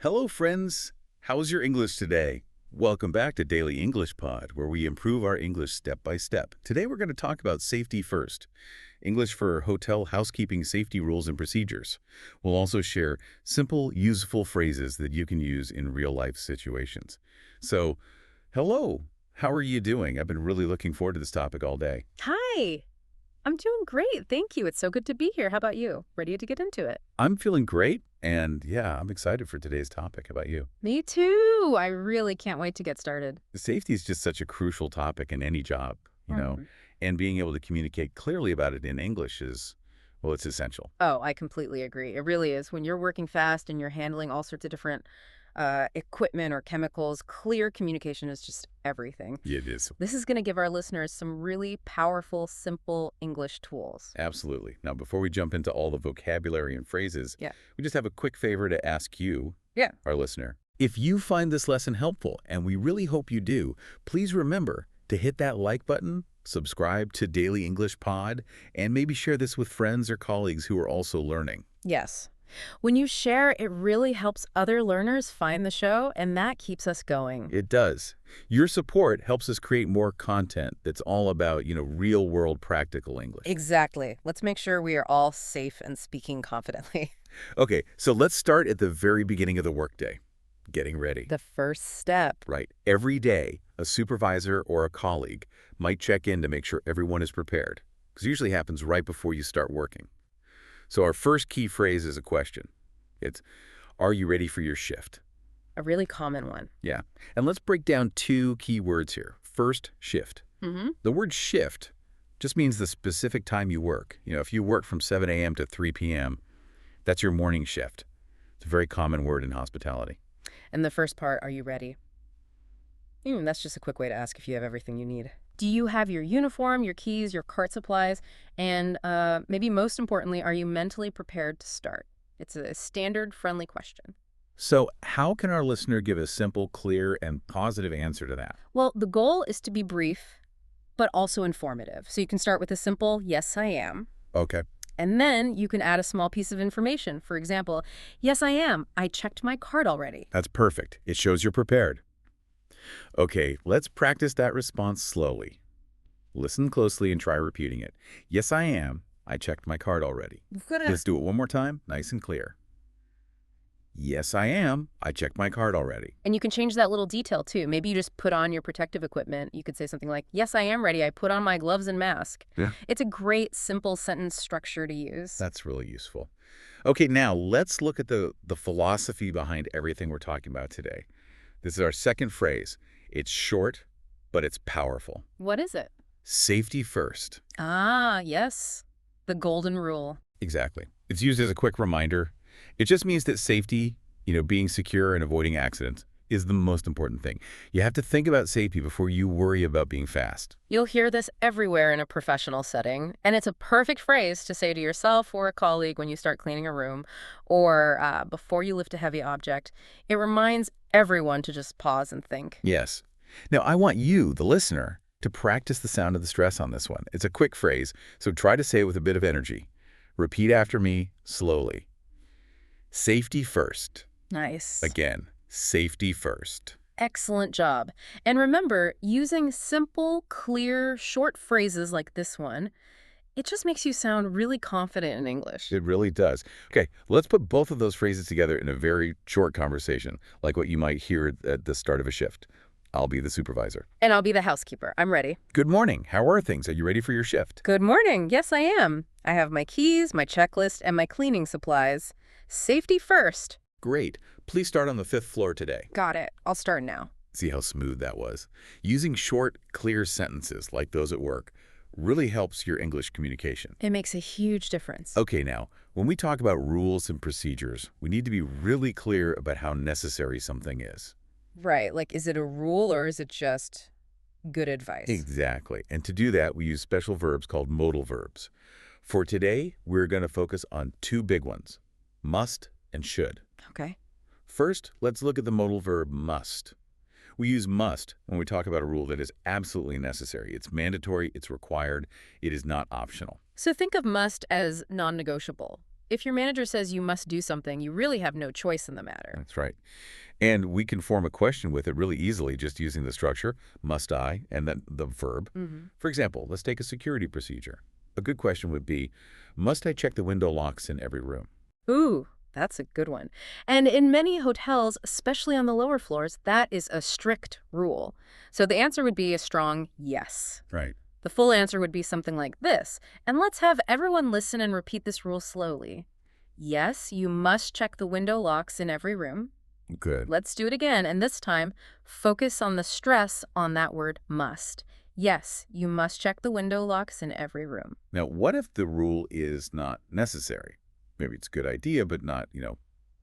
Hello, friends. How's your English today? Welcome back to Daily English Pod, where we improve our English step by step. Today, we're going to talk about safety first, English for hotel housekeeping safety rules and procedures. We'll also share simple, useful phrases that you can use in real-life situations. So, hello. How are you doing? I've been really looking forward to this topic all day. Hi, I'm doing great. Thank you. It's so good to be here. How about you? Ready to get into it? I'm feeling great, and yeah, I'm excited for today's topic. How about you? Me too. I really can't wait to get started. Safety is just such a crucial topic in any job, Mhm. and being able to communicate clearly about it in English is, well, it's essential. Oh, I completely agree. It really is. When you're working fast and you're handling all sorts of different equipment or chemicals, clear communication is just everything. It is. This is going to give our listeners some really powerful, simple English tools. Absolutely. Now, before we jump into all the vocabulary and phrases, Yeah. we just have a quick favor to ask you, Yeah. our listener. If you find this lesson helpful, and we really hope you do, please remember to hit that like button, subscribe to Daily English Pod, and maybe share this with friends or colleagues who are also learning. Yes. When you share, it really helps other learners find the show, and that keeps us going. It does. Your support helps us create more content that's all about, real-world practical English. Exactly. Let's make sure we are all safe and speaking confidently. Okay, so let's start at the very beginning of the workday. Getting ready. The first step. Right. Every day, a supervisor or a colleague might check in to make sure everyone is prepared, because it usually happens right before you start working. So our first key phrase is a question. It's, are you ready for your shift? A really common one. Yeah. And let's break down two key words here. First, shift. Mm-hmm. The word shift just means the specific time you work. If you work from 7 a.m. to 3 p.m., that's your morning shift. It's a very common word in hospitality. And the first part, are you ready? That's just a quick way to ask if you have everything you need. Do you have your uniform, your keys, your cart supplies, and maybe most importantly, are you mentally prepared to start? It's a standard, friendly question. So how can our listener give a simple, clear, and positive answer to that? Well, the goal is to be brief, but also informative. So you can start with a simple, yes, I am. Okay. And then you can add a small piece of information. For example, yes, I am. I checked my cart already. That's perfect. It shows you're prepared. Okay, let's practice that response slowly. Listen closely and try repeating it. Yes, I am. I checked my card already. Let's do it one more time, nice and clear. Yes, I am. I checked my card already. And you can change that little detail too. Maybe you just put on your protective equipment. You could say something like, yes, I am ready. I put on my gloves and mask. Yeah. It's a great, simple sentence structure to use. That's really useful. Okay, now let's look at the philosophy behind everything we're talking about today. This is our second phrase. It's short, but it's powerful. What is it? Safety first. Ah, yes. The golden rule. Exactly. It's used as a quick reminder. It just means that safety, being secure and avoiding accidents, is the most important thing. You have to think about safety before you worry about being fast. You'll hear this everywhere in a professional setting, and it's a perfect phrase to say to yourself or a colleague when you start cleaning a room or before you lift a heavy object. It reminds everyone to just pause and think. Yes. Now, I want you, the listener, to practice the sound of the stress on this one. It's a quick phrase, so try to say it with a bit of energy. Repeat after me slowly. Safety first. Nice. Again, safety first. Excellent job. And remember, using simple, clear, short phrases like this one, it just makes you sound really confident in English. It really does. Okay, let's put both of those phrases together in a very short conversation, like what you might hear at the start of a shift. I'll be the supervisor. And I'll be the housekeeper. I'm ready. Good morning. How are things? Are you ready for your shift? Good morning. Yes, I am. I have my keys, my checklist, and my cleaning supplies. Safety first. Great. Please start on the 5th floor today. Got it. I'll start now. See how smooth that was? Using short, clear sentences like those at work really helps your English communication. It makes a huge difference. Okay, now, when we talk about rules and procedures, we need to be really clear about how necessary something is. Right. Like, is it a rule or is it just good advice? Exactly. And to do that, we use special verbs called modal verbs. For today, we're going to focus on two big ones, must and should. Okay. First, let's look at the modal verb must. We use must when we talk about a rule that is absolutely necessary. It's mandatory, it's required, it is not optional. So think of must as non-negotiable. If your manager says you must do something, you really have no choice in the matter. That's right. And we can form a question with it really easily just using the structure, must I, and then the verb. Mm-hmm. For example, let's take a security procedure. A good question would be, must I check the window locks in every room? Ooh, that's a good one. And in many hotels, especially on the lower floors, that is a strict rule. So the answer would be a strong yes. Right. The full answer would be something like this. And let's have everyone listen and repeat this rule slowly. Yes, you must check the window locks in every room. Good. Let's do it again, and this time, focus on the stress on that word must. Yes, you must check the window locks in every room. Now, what if the rule is not necessary? Maybe it's a good idea, but not,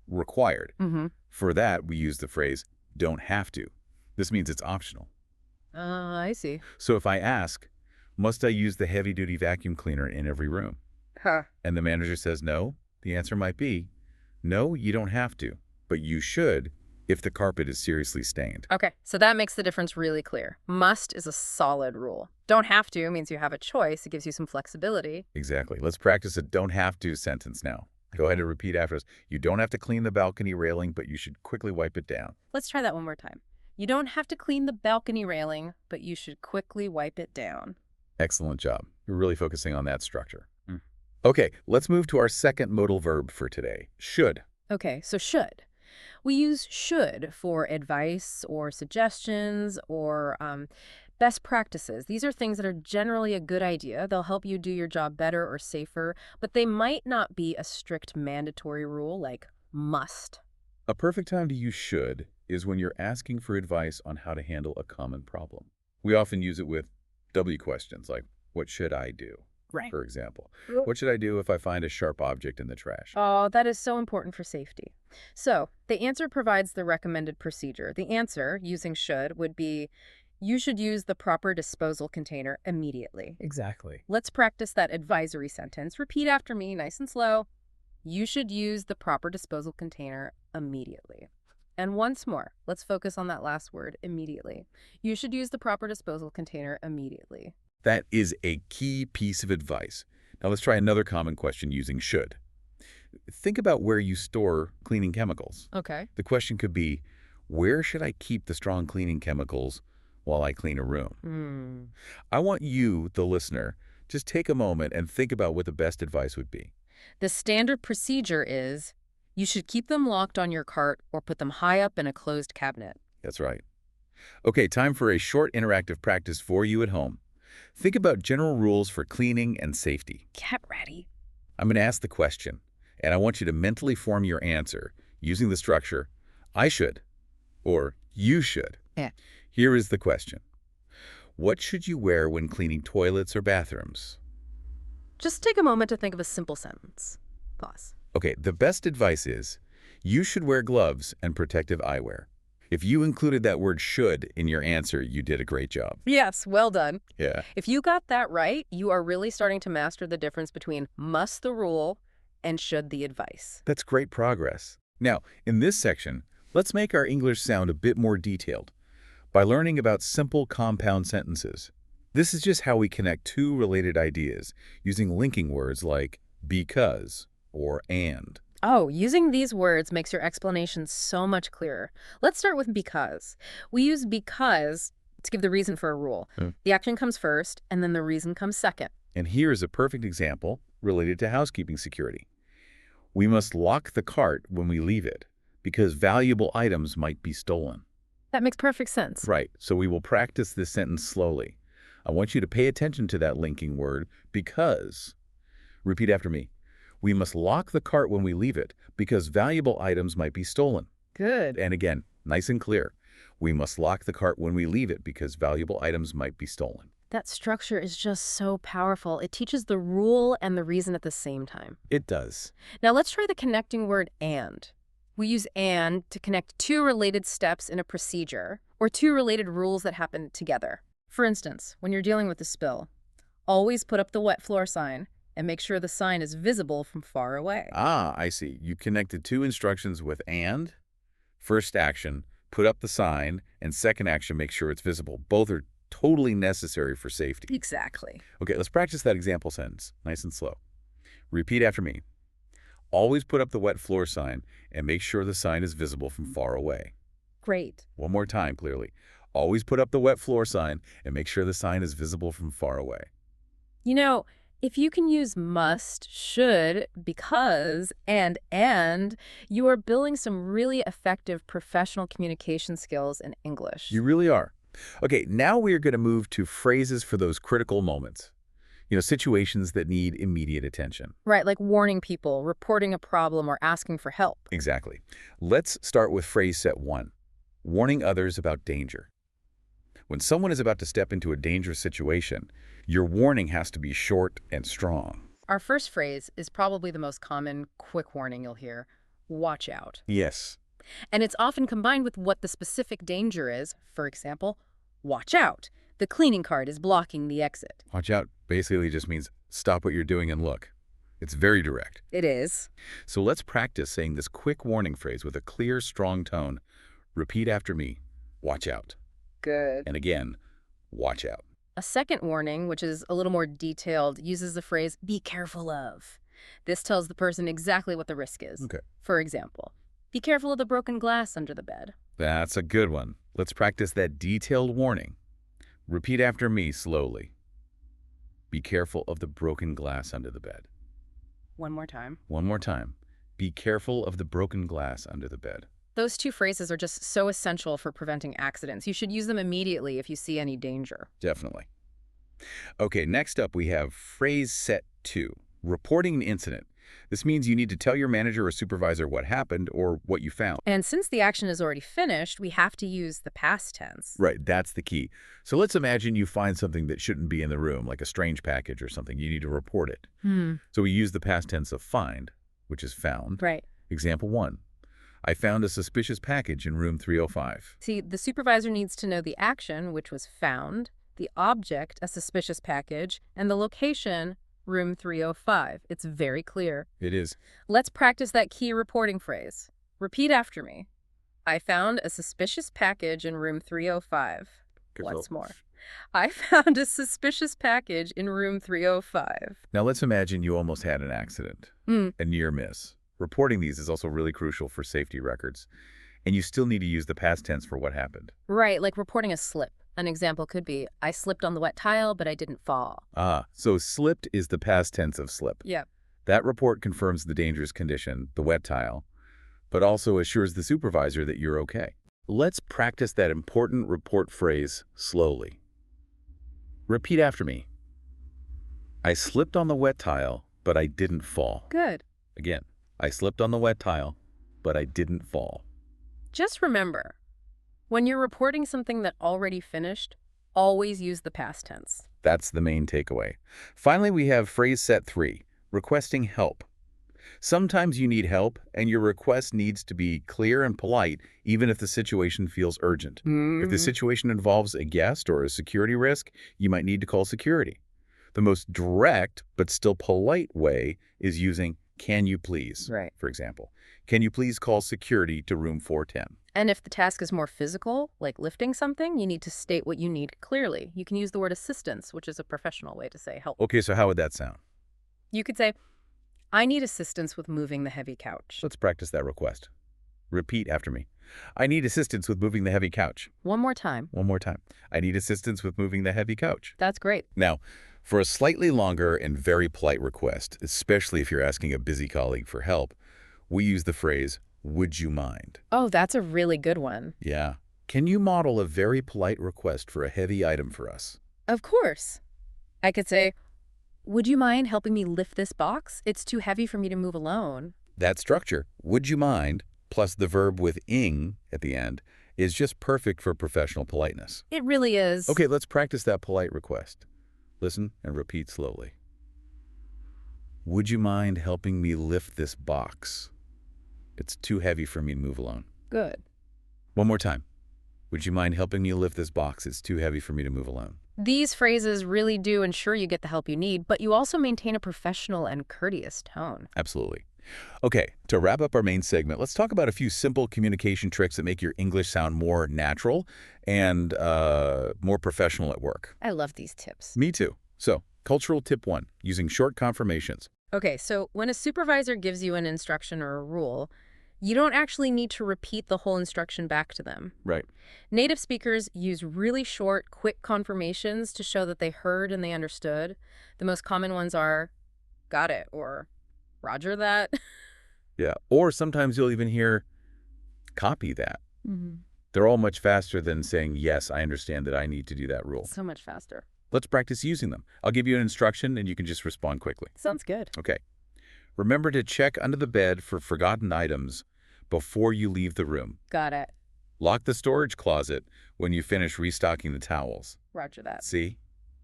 required. Mm-hmm. For that, we use the phrase, don't have to. This means it's optional. I see. So if I ask, must I use the heavy-duty vacuum cleaner in every room? Huh. And the manager says no, the answer might be, no, you don't have to, but you should if the carpet is seriously stained. Okay, so that makes the difference really clear. Must is a solid rule. Don't have to means you have a choice. It gives you some flexibility. Exactly. Let's practice a don't have to sentence now. Go ahead and repeat after us. You don't have to clean the balcony railing, but you should quickly wipe it down. Let's try that one more time. You don't have to clean the balcony railing, but you should quickly wipe it down. Excellent job. You're really focusing on that structure. Okay, let's move to our second modal verb for today, should. Okay, so should. We use should for advice or suggestions or best practices. These are things that are generally a good idea. They'll help you do your job better or safer, but they might not be a strict mandatory rule like must. A perfect time to use should is when you're asking for advice on how to handle a common problem. We often use it with W questions like, what should I do? Right. For example, what should I do if I find a sharp object in the trash? Oh, that is so important for safety. So the answer provides the recommended procedure. The answer, using should, would be, you should use the proper disposal container immediately. Exactly. Let's practice that advisory sentence. Repeat after me, nice and slow. You should use the proper disposal container immediately. And once more, let's focus on that last word, immediately. You should use the proper disposal container immediately. That is a key piece of advice. Now let's try another common question using should. Think about where you store cleaning chemicals. Okay. The question could be, where should I keep the strong cleaning chemicals while I clean a room? I want you, the listener, just take a moment and think about what the best advice would be. The standard procedure is, you should keep them locked on your cart or put them high up in a closed cabinet. That's right. Okay, time for a short interactive practice for you at home. Think about general rules for cleaning and safety. Get ready. I'm going to ask the question, and I want you to mentally form your answer using the structure, I should, or you should. Yeah. Here is the question. What should you wear when cleaning toilets or bathrooms? Just take a moment to think of a simple sentence. Pause. Okay, the best advice is, you should wear gloves and protective eyewear. If you included that word should in your answer, you did a great job. Yes, well done. Yeah. If you got that right, you are really starting to master the difference between must the rule and should the advice. That's great progress. Now, in this section, let's make our English sound a bit more detailed by learning about simple compound sentences. This is just how we connect two related ideas using linking words like because or and. Oh, using these words makes your explanation so much clearer. Let's start with because. We use because to give the reason for a rule. The action comes first, and then the reason comes second. And here is a perfect example related to housekeeping security. We must lock the cart when we leave it because valuable items might be stolen. That makes perfect sense. Right, so we will practice this sentence slowly. I want you to pay attention to that linking word, because. Repeat after me. We must lock the cart when we leave it because valuable items might be stolen. Good. And again, nice and clear. We must lock the cart when we leave it because valuable items might be stolen. That structure is just so powerful. It teaches the rule and the reason at the same time. It does. Now let's try the connecting word and. We use and to connect two related steps in a procedure or two related rules that happen together. For instance, when you're dealing with a spill, always put up the wet floor sign and make sure the sign is visible from far away. Ah, I see. You connected two instructions with and. First action, put up the sign, and second action, make sure it's visible. Both are totally necessary for safety. Exactly. Okay, let's practice that example sentence, nice and slow. Repeat after me. Always put up the wet floor sign and make sure the sign is visible from far away. Great. One more time, clearly. Always put up the wet floor sign and make sure the sign is visible from far away. You know, if you can use must, should, because, and, you are building some really effective professional communication skills in English. You really are. Okay, now we are going to move to phrases for those critical moments. Situations that need immediate attention. Right, like warning people, reporting a problem, or asking for help. Exactly. Let's start with phrase set 1, warning others about danger. When someone is about to step into a dangerous situation, your warning has to be short and strong. Our first phrase is probably the most common quick warning you'll hear. Watch out. Yes. And it's often combined with what the specific danger is. For example, watch out. The cleaning cart is blocking the exit. Watch out basically just means stop what you're doing and look. It's very direct. It is. So let's practice saying this quick warning phrase with a clear, strong tone. Repeat after me. Watch out. Good. And again, watch out. A second warning, which is a little more detailed, uses the phrase, be careful of. This tells the person exactly what the risk is. Okay. For example, be careful of the broken glass under the bed. That's a good one. Let's practice that detailed warning. Repeat after me slowly. Be careful of the broken glass under the bed. One more time. One more time. Be careful of the broken glass under the bed. Those two phrases are just so essential for preventing accidents. You should use them immediately if you see any danger. Definitely. Okay, next up we have phrase set 2, reporting an incident. This means you need to tell your manager or supervisor what happened or what you found. And since the action is already finished, we have to use the past tense. Right, that's the key. So let's imagine you find something that shouldn't be in the room, like a strange package or something. You need to report it. So we use the past tense of find, which is found. Right. Example 1. I found a suspicious package in room 305. See, the supervisor needs to know the action, which was found, the object, a suspicious package, and the location, room 305. It's very clear. It is. Let's practice that key reporting phrase. Repeat after me. I found a suspicious package in room 305. Once more. I found a suspicious package in room 305. Now let's imagine you almost had an accident, a near miss. Reporting these is also really crucial for safety records, and you still need to use the past tense for what happened. Right, like reporting a slip. An example could be, I slipped on the wet tile, but I didn't fall. So slipped is the past tense of slip. Yeah. That report confirms the dangerous condition, the wet tile, but also assures the supervisor that you're okay. Let's practice that important report phrase slowly. Repeat after me. I slipped on the wet tile, but I didn't fall. Good. Again, I slipped on the wet tile, but I didn't fall. Just remember, when you're reporting something that already finished, always use the past tense. That's the main takeaway. Finally, we have phrase set 3, requesting help. Sometimes you need help, and your request needs to be clear and polite, even if the situation feels urgent. If the situation involves a guest or a security risk, you might need to call security. The most direct, but still polite way is using can you please, Right. For example. Can you please call security to room 410? And if the task is more physical, like lifting something, you need to state what you need clearly. You can use the word assistance, which is a professional way to say help. Okay, so how would that sound? You could say, I need assistance with moving the heavy couch. Let's practice that request. Repeat after me. I need assistance with moving the heavy couch. One more time. One more time. I need assistance with moving the heavy couch. That's great. Now, for a slightly longer and very polite request, especially if you're asking a busy colleague for help, we use the phrase, would you mind? Oh, that's a really good one. Yeah. Can you model a very polite request for a heavy item for us? Of course. I could say, would you mind helping me lift this box? It's too heavy for me to move alone. That structure, would you mind, plus the verb with ing at the end, is just perfect for professional politeness. It really is. Okay, let's practice that polite request. Listen and repeat slowly. Would you mind helping me lift this box? It's too heavy for me to move alone. Good. One more time. Would you mind helping me lift this box? It's too heavy for me to move alone. These phrases really do ensure you get the help you need, but you also maintain a professional and courteous tone. Absolutely. Okay, to wrap up our main segment, let's talk about a few simple communication tricks that make your English sound more natural and more professional at work. I love these tips. Me too. So, cultural tip 1, using short confirmations. Okay, so when a supervisor gives you an instruction or a rule, you don't actually need to repeat the whole instruction back to them. Right. Native speakers use really short, quick confirmations to show that they heard and they understood. The most common ones are, got it, or roger that. Yeah. Or sometimes you'll even hear, copy that. Mhm. They're all much faster than saying, yes, I understand that I need to do that rule. So much faster. Let's practice using them. I'll give you an instruction and you can just respond quickly. Sounds good. Okay. Remember to check under the bed for forgotten items before you leave the room. Got it. Lock the storage closet when you finish restocking the towels. Roger that. See?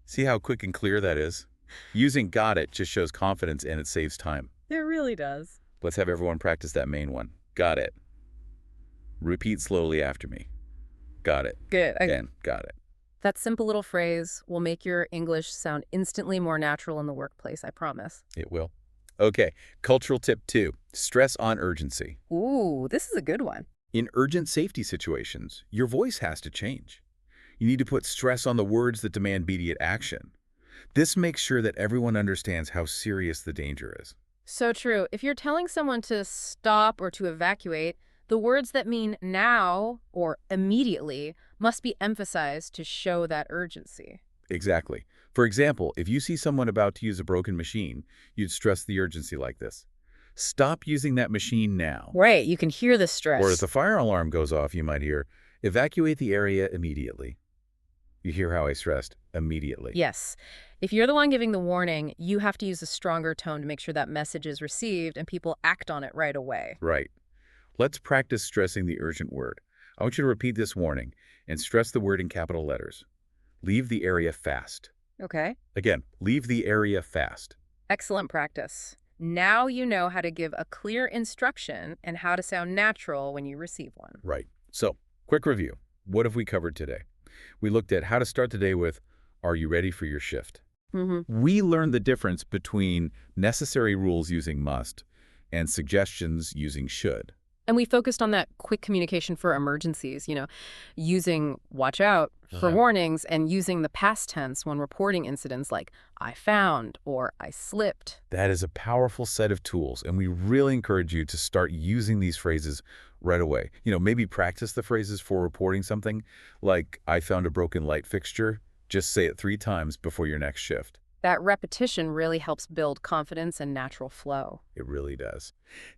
See how quick and clear that is? Using got it just shows confidence and it saves time. It really does. Let's have everyone practice that main one. Got it. Repeat slowly after me. Got it. Good. Again, got it. That simple little phrase will make your English sound instantly more natural in the workplace, I promise. It will. Okay, cultural tip 2. Stress on urgency. Ooh, this is a good one. In urgent safety situations, your voice has to change. You need to put stress on the words that demand immediate action. This makes sure that everyone understands how serious the danger is. So true. If you're telling someone to stop or to evacuate, the words that mean now or immediately must be emphasized to show that urgency. Exactly. For example, if you see someone about to use a broken machine, you'd stress the urgency like this. Stop using that machine now. Right, you can hear the stress. Or if the fire alarm goes off, you might hear, evacuate the area immediately. You hear how I stressed, immediately. Yes. If you're the one giving the warning, you have to use a stronger tone to make sure that message is received and people act on it right away. Right. Let's practice stressing the urgent word. I want you to repeat this warning and stress the word in capital letters. Leave the area fast. Okay. Again, leave the area fast. Excellent practice. Now you know how to give a clear instruction and how to sound natural when you receive one. Right. So, quick review. What have we covered today? We looked at how to start the day with, are you ready for your shift? We learned the difference between necessary rules using must and suggestions using should. And we focused on that quick communication for emergencies, using watch out for warnings and using the past tense when reporting incidents like I found or I slipped. That is a powerful set of tools, and we really encourage you to start using these phrases right away. Maybe practice the phrases for reporting something like I found a broken light fixture. Just say it 3 times before your next shift. That repetition really helps build confidence and natural flow. It really does.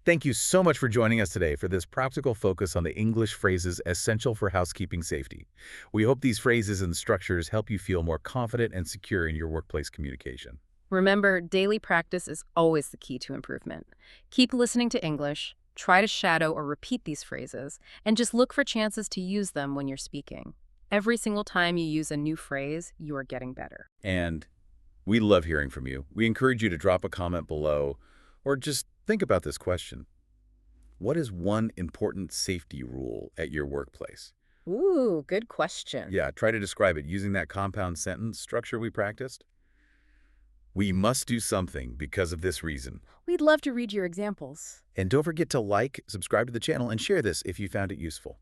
Thank you so much for joining us today for this practical focus on the English phrases essential for housekeeping safety. We hope these phrases and structures help you feel more confident and secure in your workplace communication. Remember, daily practice is always the key to improvement. Keep listening to English, try to shadow or repeat these phrases, and just look for chances to use them when you're speaking. Every single time you use a new phrase, you are getting better. And we love hearing from you. We encourage you to drop a comment below or just think about this question. What is one important safety rule at your workplace? Ooh, good question. Yeah, try to describe it using that compound sentence structure we practiced. We must do something because of this reason. We'd love to read your examples. And don't forget to like, subscribe to the channel, and share this if you found it useful.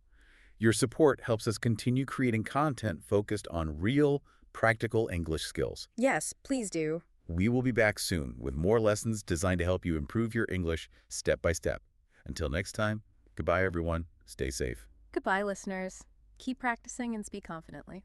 Your support helps us continue creating content focused on real, practical English skills. Yes, please do. We will be back soon with more lessons designed to help you improve your English step by step. Until next time, goodbye everyone. Stay safe. Goodbye, listeners. Keep practicing and speak confidently.